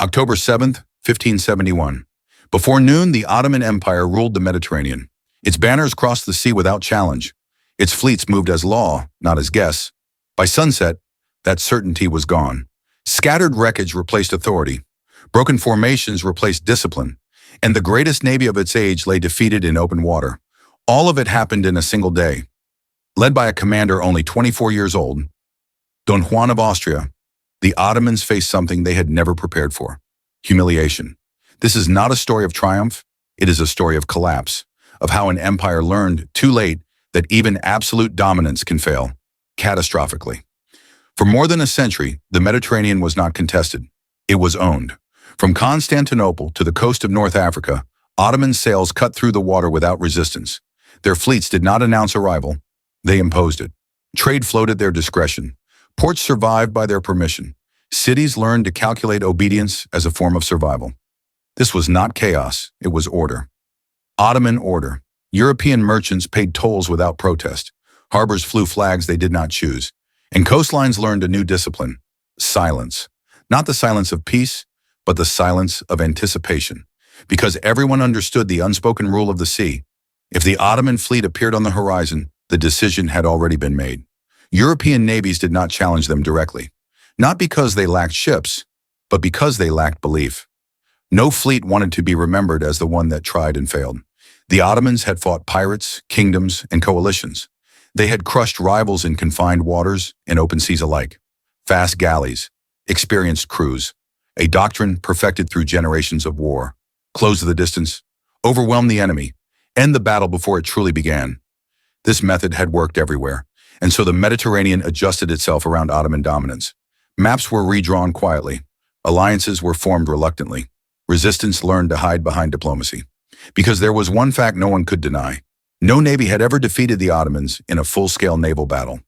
October 7th, 1571. Before noon, the Ottoman Empire ruled the Mediterranean. Its banners crossed the sea without challenge. Its fleets moved as law, not as guests. By sunset, that certainty was gone. Scattered wreckage replaced authority. Broken formations replaced discipline. And the greatest navy of its age lay defeated in open water. All of it happened in a single day. Led by a commander only 24 years old, Don Juan of Austria, the Ottomans faced something they had never prepared for: humiliation. This is not a story of triumph, it is a story of collapse, of how an empire learned too late that even absolute dominance can fail, catastrophically. For more than a century, the Mediterranean was not contested, it was owned. From Constantinople to the coast of North Africa, Ottoman sails cut through the water without resistance. Their fleets did not announce arrival, they imposed it. Trade flowed at their discretion. Ports survived by their permission. Cities learned to calculate obedience as a form of survival. This was not chaos, it was order. Ottoman order. European merchants paid tolls without protest. Harbors flew flags they did not choose. And coastlines learned a new discipline: silence. Not the silence of peace, but the silence of anticipation. Because everyone understood the unspoken rule of the sea. If the Ottoman fleet appeared on the horizon, the decision had already been made. European navies did not challenge them directly. Not because they lacked ships, but because they lacked belief. No fleet wanted to be remembered as the one that tried and failed. The Ottomans had fought pirates, kingdoms, and coalitions. They had crushed rivals in confined waters and open seas alike. Fast galleys, experienced crews, a doctrine perfected through generations of war. Close the distance, overwhelm the enemy, end the battle before it truly began. This method had worked everywhere, and so the Mediterranean adjusted itself around Ottoman dominance. Maps were redrawn quietly. Alliances were formed reluctantly. Resistance learned to hide behind diplomacy. Because there was one fact no one could deny. No navy had ever defeated the Ottomans in a full-scale naval battle.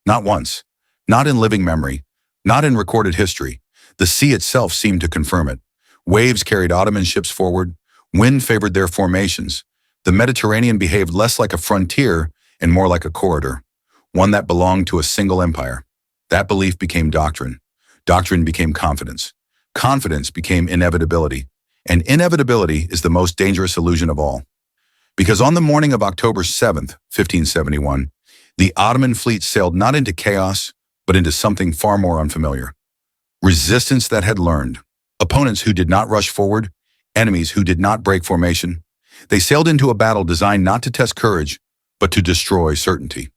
Not once. Not in living memory. Not in recorded history. The sea itself seemed to confirm it. Waves carried Ottoman ships forward. Wind favored their formations. The Mediterranean behaved less like a frontier and more like a corridor, one that belonged to a single empire. That belief became doctrine. Doctrine became confidence. Confidence became inevitability. And inevitability is the most dangerous illusion of all. Because on the morning of October 7th, 1571, the Ottoman fleet sailed not into chaos, but into something far more unfamiliar. Resistance that had learned. Opponents who did not rush forward. Enemies who did not break formation. They sailed into a battle designed not to test courage, but to destroy certainty.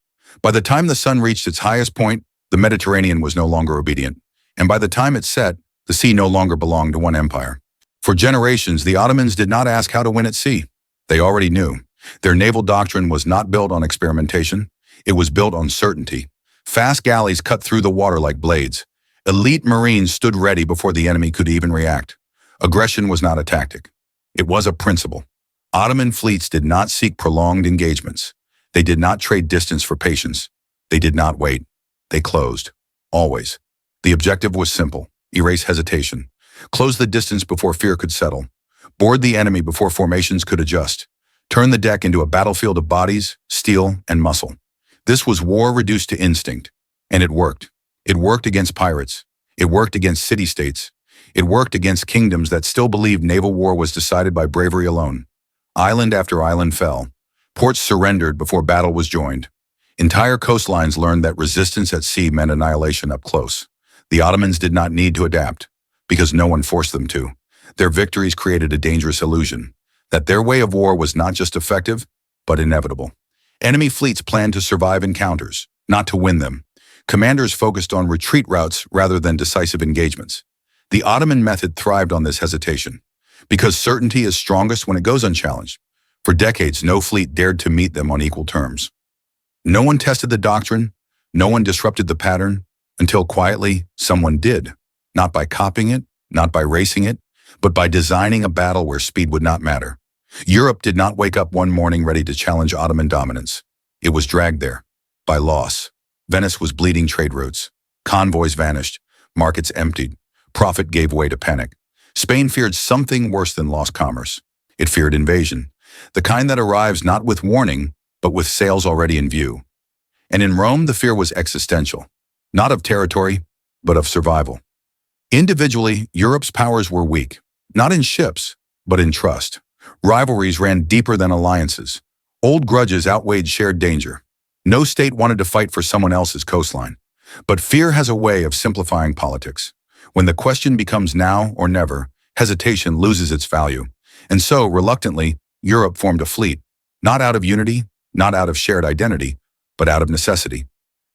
By the time the sun reached its highest point, the Mediterranean was no longer obedient. And by the time it set, the sea no longer belonged to one empire. For generations, the Ottomans did not ask how to win at sea. They already knew. Their naval doctrine was not built on experimentation. It was built on certainty. Fast galleys cut through the water like blades. Elite Marines stood ready before the enemy could even react. Aggression was not a tactic. It was a principle. Ottoman fleets did not seek prolonged engagements. They did not trade distance for patience. They did not wait. They closed. Always. The objective was simple: erase hesitation. Close the distance before fear could settle. Board the enemy before formations could adjust. Turn the deck into a battlefield of bodies, steel, and muscle. This was war reduced to instinct. And it worked. It worked against pirates. It worked against city-states. It worked against kingdoms that still believed naval war was decided by bravery alone. Island after island fell. Ports surrendered before battle was joined. Entire coastlines learned that resistance at sea meant annihilation up close. The Ottomans did not need to adapt, because no one forced them to. Their victories created a dangerous illusion, that their way of war was not just effective, but inevitable. Enemy fleets planned to survive encounters, not to win them. Commanders focused on retreat routes rather than decisive engagements. The Ottoman method thrived on this hesitation, because certainty is strongest when it goes unchallenged. For decades, no fleet dared to meet them on equal terms. No one tested the doctrine, no one disrupted the pattern, until quietly someone did, not by copying it, not by racing it, but by designing a battle where speed would not matter. Europe did not wake up one morning ready to challenge Ottoman dominance. It was dragged there, by loss. Venice was bleeding trade routes. Convoys vanished, markets emptied, profit gave way to panic. Spain feared something worse than lost commerce. It feared invasion, the kind that arrives not with warning, but with sails already in view. And in Rome, the fear was existential, not of territory, but of survival. Individually, Europe's powers were weak, not in ships, but in trust. Rivalries ran deeper than alliances. Old grudges outweighed shared danger. No state wanted to fight for someone else's coastline. But fear has a way of simplifying politics. When the question becomes now or never, hesitation loses its value. And so, reluctantly, Europe formed a fleet, not out of unity, not out of shared identity, but out of necessity.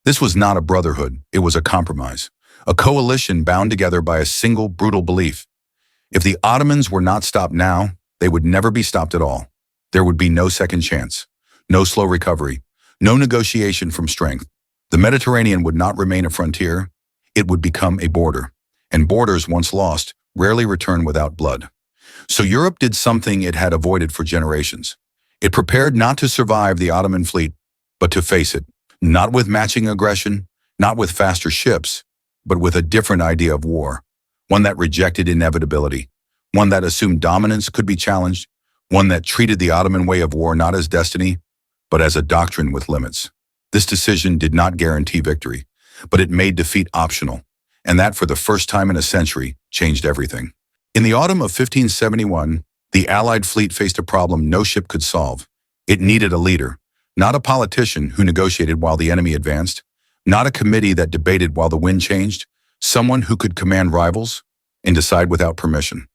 This was not a brotherhood, it was a compromise, a coalition bound together by a single brutal belief. If the Ottomans were not stopped now, they would never be stopped at all. There would be no second chance, no slow recovery, no negotiation from strength. The Mediterranean would not remain a frontier, it would become a border. And borders, once lost, rarely return without blood. So Europe did something it had avoided for generations. It prepared not to survive the Ottoman fleet, but to face it, not with matching aggression, not with faster ships, but with a different idea of war, one that rejected inevitability, one that assumed dominance could be challenged, one that treated the Ottoman way of war not as destiny, but as a doctrine with limits. This decision did not guarantee victory, but it made defeat optional, and that for the first time in a century changed everything. In the autumn of 1571, the Allied fleet faced a problem no ship could solve. It needed a leader, not a politician who negotiated while the enemy advanced, not a committee that debated while the wind changed, someone who could command rivals and decide without permission.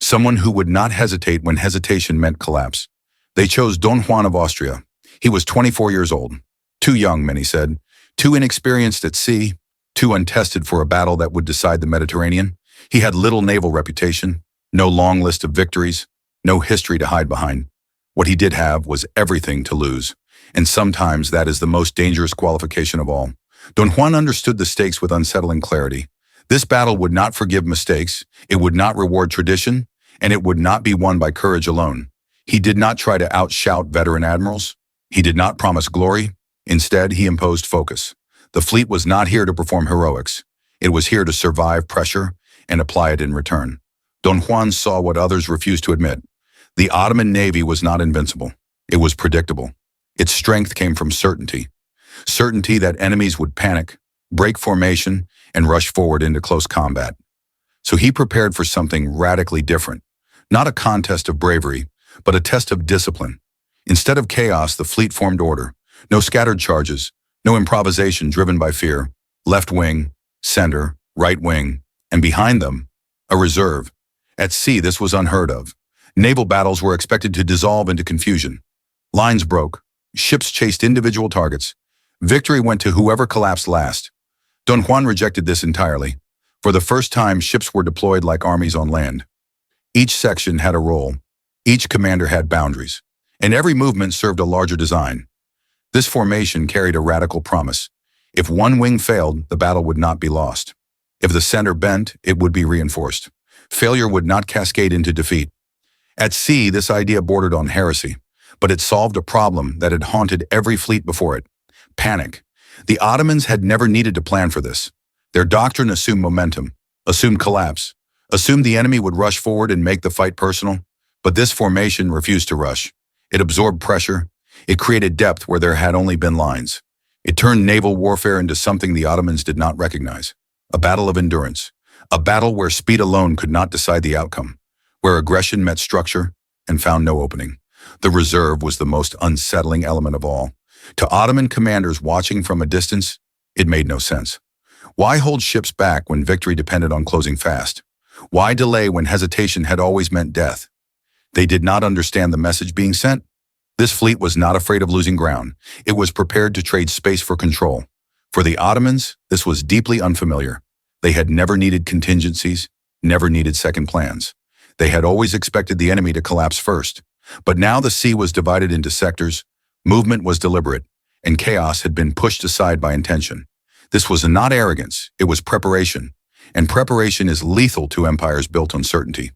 Someone who would not hesitate when hesitation meant collapse. They chose Don Juan of Austria. He was 24 years old. Too young, many said, too inexperienced at sea, too untested for a battle that would decide the Mediterranean. He had little naval reputation, no long list of victories, no history to hide behind. What he did have was everything to lose, and sometimes that is the most dangerous qualification of all. Don Juan understood the stakes with unsettling clarity. This battle would not forgive mistakes, it would not reward tradition, and it would not be won by courage alone. He did not try to outshout veteran admirals. He did not promise glory. Instead, he imposed focus. The fleet was not here to perform heroics. It was here to survive pressure and apply it in return. Don Juan saw what others refused to admit. The Ottoman Navy was not invincible. It was predictable. Its strength came from certainty. Certainty that enemies would panic, break formation, and rush forward into close combat. So he prepared for something radically different. Not a contest of bravery, but a test of discipline. Instead of chaos, the fleet formed order. No scattered charges, no improvisation driven by fear. Left wing, center, right wing, and behind them, a reserve. At sea, this was unheard of. Naval battles were expected to dissolve into confusion. Lines broke. Ships chased individual targets. Victory went to whoever collapsed last. Don Juan rejected this entirely. For the first time, ships were deployed like armies on land. Each section had a role. Each commander had boundaries. And every movement served a larger design. This formation carried a radical promise. If one wing failed, the battle would not be lost. If the center bent, it would be reinforced. Failure would not cascade into defeat. At sea, this idea bordered on heresy, but it solved a problem that had haunted every fleet before it: panic. The Ottomans had never needed to plan for this. Their doctrine assumed momentum, assumed collapse, assumed the enemy would rush forward and make the fight personal. But this formation refused to rush. It absorbed pressure. It created depth where there had only been lines. It turned naval warfare into something the Ottomans did not recognize. A battle of endurance. A battle where speed alone could not decide the outcome. Where aggression met structure and found no opening. The reserve was the most unsettling element of all. To Ottoman commanders watching from a distance, it made no sense. Why hold ships back when victory depended on closing fast? Why delay when hesitation had always meant death? They did not understand the message being sent. This fleet was not afraid of losing ground. It was prepared to trade space for control. For the Ottomans, this was deeply unfamiliar. They had never needed contingencies, never needed second plans. They had always expected the enemy to collapse first. But now the sea was divided into sectors, movement was deliberate, and chaos had been pushed aside by intention. This was not arrogance, it was preparation. And preparation is lethal to empires built on certainty.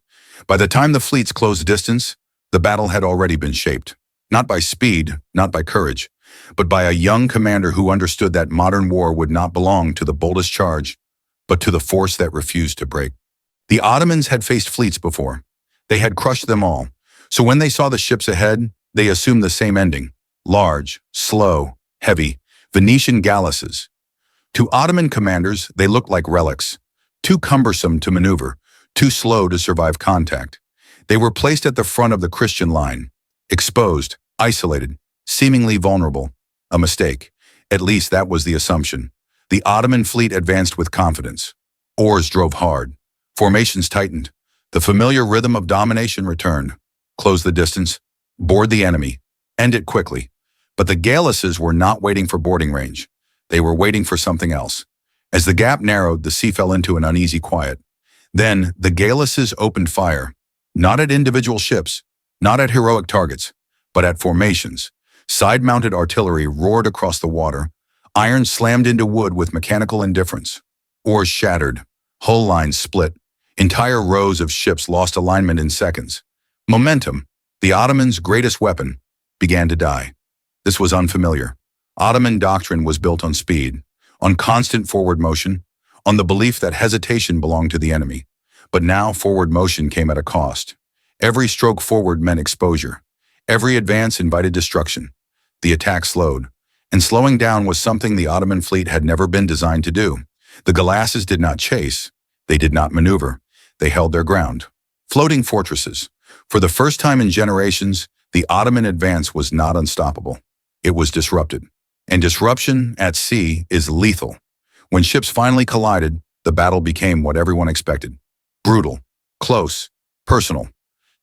By the time the fleets closed distance, the battle had already been shaped. Not by speed, not by courage, but by a young commander who understood that modern war would not belong to the boldest charge, but to the force that refused to break. The Ottomans had faced fleets before. They had crushed them all. So when they saw the ships ahead, they assumed the same ending: large, slow, heavy, Venetian galleasses. To Ottoman commanders, they looked like relics, too cumbersome to maneuver, too slow to survive contact. They were placed at the front of the Christian line, exposed, isolated, seemingly vulnerable. A mistake. At least that was the assumption. The Ottoman fleet advanced with confidence. Oars drove hard. Formations tightened. The familiar rhythm of domination returned. Close the distance. Board the enemy. End it quickly. But the Gallices were not waiting for boarding range. They were waiting for something else. As the gap narrowed, the sea fell into an uneasy quiet. Then, the Gallices opened fire. Not at individual ships, not at heroic targets, but at formations. Side-mounted artillery roared across the water. Iron slammed into wood with mechanical indifference. Oars shattered. Hull lines split. Entire rows of ships lost alignment in seconds. Momentum, the Ottomans' greatest weapon, began to die. This was unfamiliar. Ottoman doctrine was built on speed, on constant forward motion, on the belief that hesitation belonged to the enemy. But now forward motion came at a cost. Every stroke forward meant exposure. Every advance invited destruction. The attack slowed. And slowing down was something the Ottoman fleet had never been designed to do. The Gallices did not chase. They did not maneuver. They held their ground. Floating fortresses. For the first time in generations, the Ottoman advance was not unstoppable. It was disrupted. And disruption at sea is lethal. When ships finally collided, the battle became what everyone expected. Brutal, close, personal.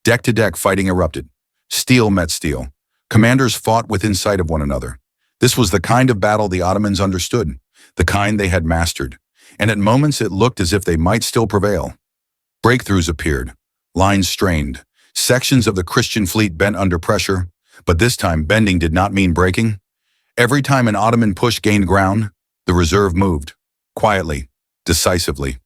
Deck-to-deck fighting erupted. Steel met steel. Commanders fought within sight of one another. This was the kind of battle the Ottomans understood, the kind they had mastered. And at moments it looked as if they might still prevail. Breakthroughs appeared. Lines strained. Sections of the Christian fleet bent under pressure. But this time, bending did not mean breaking. Every time an Ottoman push gained ground, the reserve moved. Quietly, decisively.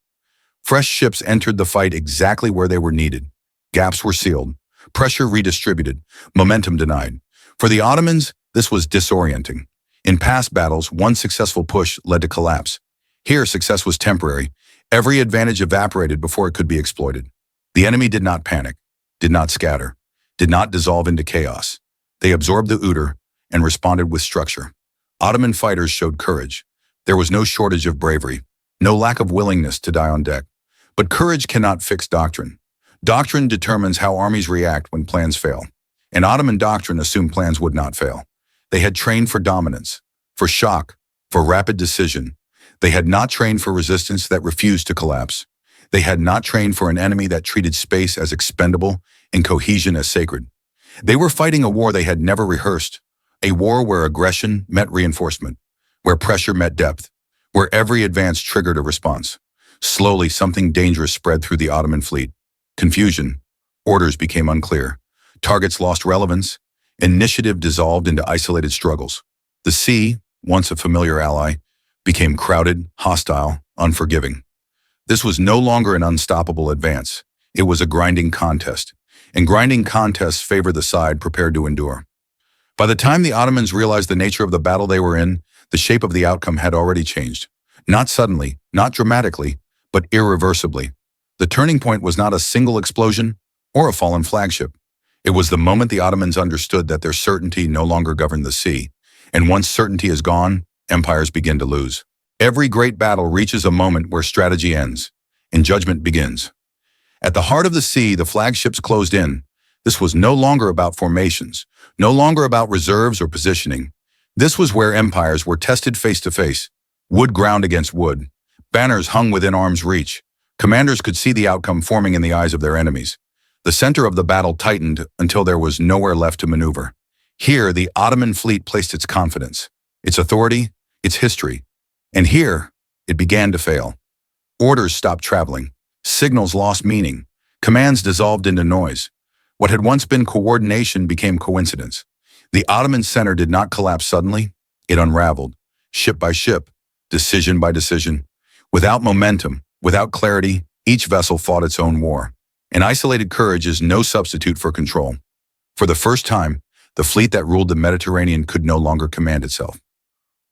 Fresh ships entered the fight exactly where they were needed. Gaps were sealed. Pressure redistributed. Momentum denied. For the Ottomans, this was disorienting. In past battles, one successful push led to collapse. Here, success was temporary. Every advantage evaporated before it could be exploited. The enemy did not panic, did not scatter, did not dissolve into chaos. They absorbed the odor and responded with structure. Ottoman fighters showed courage. There was no shortage of bravery, no lack of willingness to die on deck. But courage cannot fix doctrine. Doctrine determines how armies react when plans fail. And Ottoman doctrine assumed plans would not fail. They had trained for dominance, for shock, for rapid decision. They had not trained for resistance that refused to collapse. They had not trained for an enemy that treated space as expendable and cohesion as sacred. They were fighting a war they had never rehearsed, a war where aggression met reinforcement, where pressure met depth, where every advance triggered a response. Slowly, something dangerous spread through the Ottoman fleet. Confusion. Orders became unclear. Targets lost relevance. Initiative dissolved into isolated struggles. The sea, once a familiar ally, became crowded, hostile, unforgiving. This was no longer an unstoppable advance. It was a grinding contest. And grinding contests favor the side prepared to endure. By the time the Ottomans realized the nature of the battle they were in, the shape of the outcome had already changed. Not suddenly, not dramatically, but irreversibly. The turning point was not a single explosion or a fallen flagship. It was the moment the Ottomans understood that their certainty no longer governed the sea. And once certainty is gone, empires begin to lose. Every great battle reaches a moment where strategy ends and judgment begins. At the heart of the sea, the flagships closed in. This was no longer about formations, no longer about reserves or positioning. This was where empires were tested face to face, wood ground against wood. Banners hung within arm's reach. Commanders could see the outcome forming in the eyes of their enemies. The center of the battle tightened until there was nowhere left to maneuver. Here, the Ottoman fleet placed its confidence, its authority, its history. And here, it began to fail. Orders stopped traveling. Signals lost meaning. Commands dissolved into noise. What had once been coordination became coincidence. The Ottoman center did not collapse suddenly. It unraveled, ship by ship, decision by decision. Without momentum, without clarity, each vessel fought its own war. And isolated courage is no substitute for control. For the first time, the fleet that ruled the Mediterranean could no longer command itself.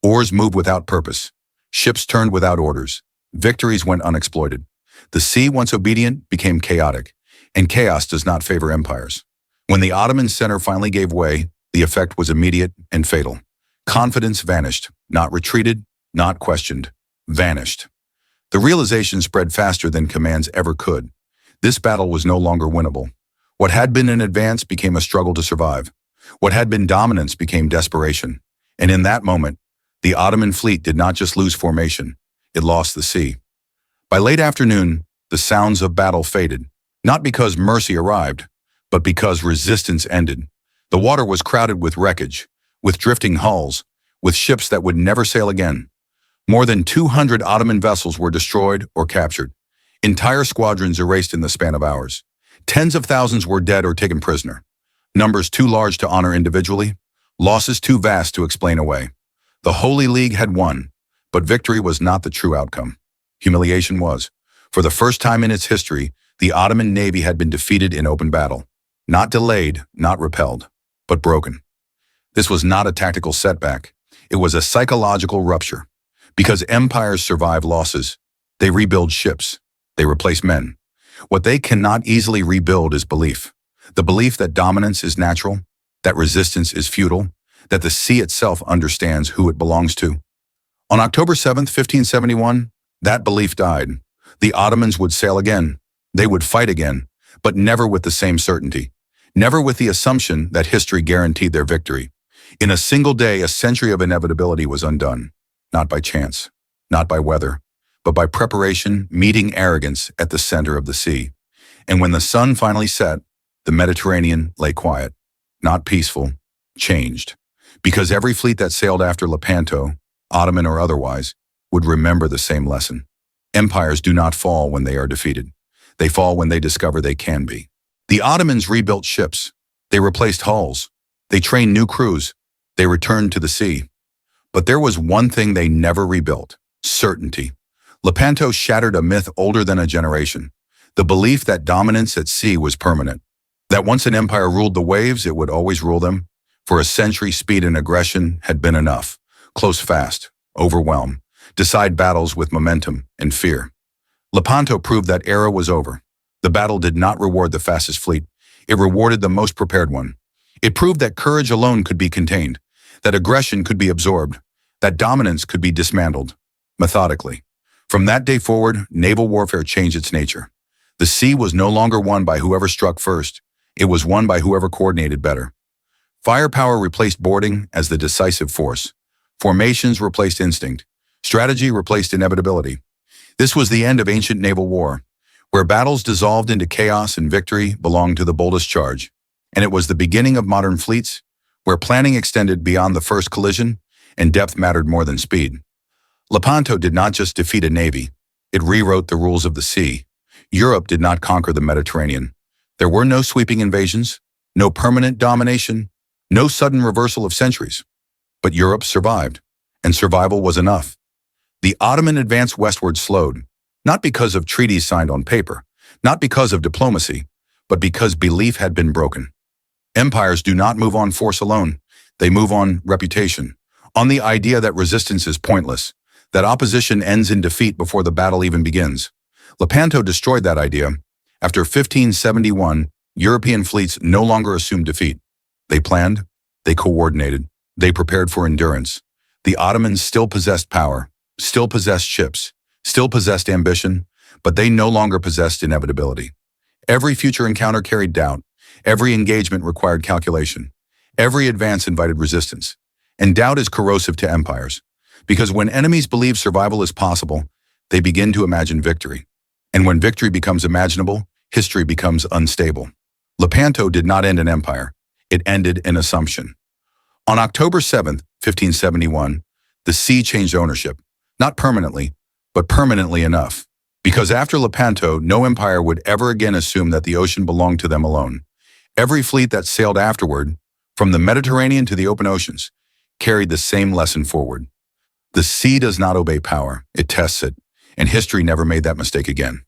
Oars moved without purpose. Ships turned without orders. Victories went unexploited. The sea, once obedient, became chaotic, and chaos does not favor empires. When the Ottoman center finally gave way, the effect was immediate and fatal. Confidence vanished, not retreated, not questioned, vanished. The realization spread faster than commands ever could. This battle was no longer winnable. What had been an advance became a struggle to survive. What had been dominance became desperation. And in that moment, the Ottoman fleet did not just lose formation, it lost the sea. By late afternoon, the sounds of battle faded, not because mercy arrived, but because resistance ended. The water was crowded with wreckage, with drifting hulls, with ships that would never sail again. More than 200 Ottoman vessels were destroyed or captured. Entire squadrons erased in the span of hours. Tens of thousands were dead or taken prisoner. Numbers too large to honor individually, losses too vast to explain away. The Holy League had won, but victory was not the true outcome. Humiliation was. For the first time in its history, the Ottoman Navy had been defeated in open battle. Not delayed, not repelled, but broken. This was not a tactical setback. It was a psychological rupture. Because empires survive losses, they rebuild ships, they replace men. What they cannot easily rebuild is belief. The belief that dominance is natural, that resistance is futile, that the sea itself understands who it belongs to. On October 7th, 1571, that belief died. The Ottomans would sail again. They would fight again, but never with the same certainty. Never with the assumption that history guaranteed their victory. In a single day, a century of inevitability was undone. Not by chance, not by weather, but by preparation meeting arrogance at the center of the sea. And when the sun finally set, the Mediterranean lay quiet, not peaceful, changed. Because every fleet that sailed after Lepanto, Ottoman or otherwise, would remember the same lesson. Empires do not fall when they are defeated. They fall when they discover they can be. The Ottomans rebuilt ships. They replaced hulls. They trained new crews. They returned to the sea. But there was one thing they never rebuilt: certainty. Lepanto shattered a myth older than a generation. The belief that dominance at sea was permanent. That once an empire ruled the waves, it would always rule them. For a century, speed and aggression had been enough. Close fast, overwhelm, decide battles with momentum and fear. Lepanto proved that era was over. The battle did not reward the fastest fleet. It rewarded the most prepared one. It proved that courage alone could be contained, that aggression could be absorbed, that dominance could be dismantled, methodically. From that day forward, naval warfare changed its nature. The sea was no longer won by whoever struck first. It was won by whoever coordinated better. Firepower replaced boarding as the decisive force. Formations replaced instinct. Strategy replaced inevitability. This was the end of ancient naval war, where battles dissolved into chaos and victory belonged to the boldest charge. And it was the beginning of modern fleets, where planning extended beyond the first collision and depth mattered more than speed. Lepanto did not just defeat a navy, it rewrote the rules of the sea. Europe did not conquer the Mediterranean. There were no sweeping invasions, no permanent domination, no sudden reversal of centuries. But Europe survived, and survival was enough. The Ottoman advance westward slowed, not because of treaties signed on paper, not because of diplomacy, but because belief had been broken. Empires do not move on force alone. They move on reputation, on the idea that resistance is pointless, that opposition ends in defeat before the battle even begins. Lepanto destroyed that idea. After 1571, European fleets no longer assumed defeat. They planned, they coordinated, they prepared for endurance. The Ottomans still possessed power, still possessed ships, still possessed ambition, but they no longer possessed inevitability. Every future encounter carried doubt. Every engagement required calculation. Every advance invited resistance. And doubt is corrosive to empires, because when enemies believe survival is possible, they begin to imagine victory. And when victory becomes imaginable, history becomes unstable. Lepanto did not end an empire. It ended an assumption. On October 7th, 1571, the sea changed ownership, not permanently, but permanently enough. Because after Lepanto, no empire would ever again assume that the ocean belonged to them alone. Every fleet that sailed afterward, from the Mediterranean to the open oceans, carried the same lesson forward. The sea does not obey power, it tests it, and history never made that mistake again.